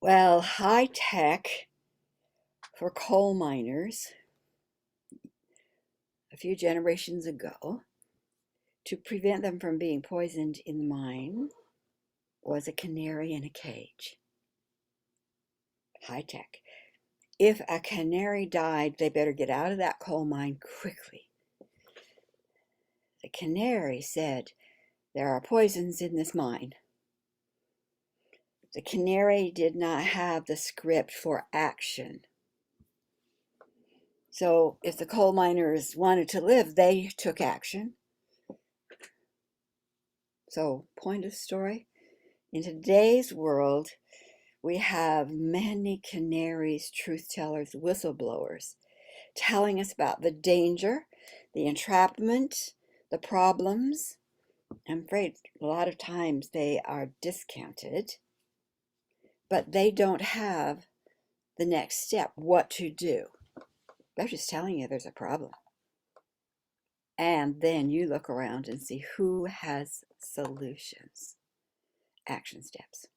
Well, high tech for coal miners a few generations ago to prevent them from being poisoned in the mine was a canary in a cage. High tech. If a canary died, they better get out of that coal mine quickly. The canary said, "There are poisons in this mine." The canary did not have the script for action. So if the coal miners wanted to live, they took action. So, point of the story, in today's world, we have many canaries, truth tellers, whistleblowers, telling us about the danger, the entrapment, the problems. I'm afraid a lot of times they are discounted, but they don't have the next step, what to do. They're just telling you there's a problem. And then you look around and see who has solutions, action steps.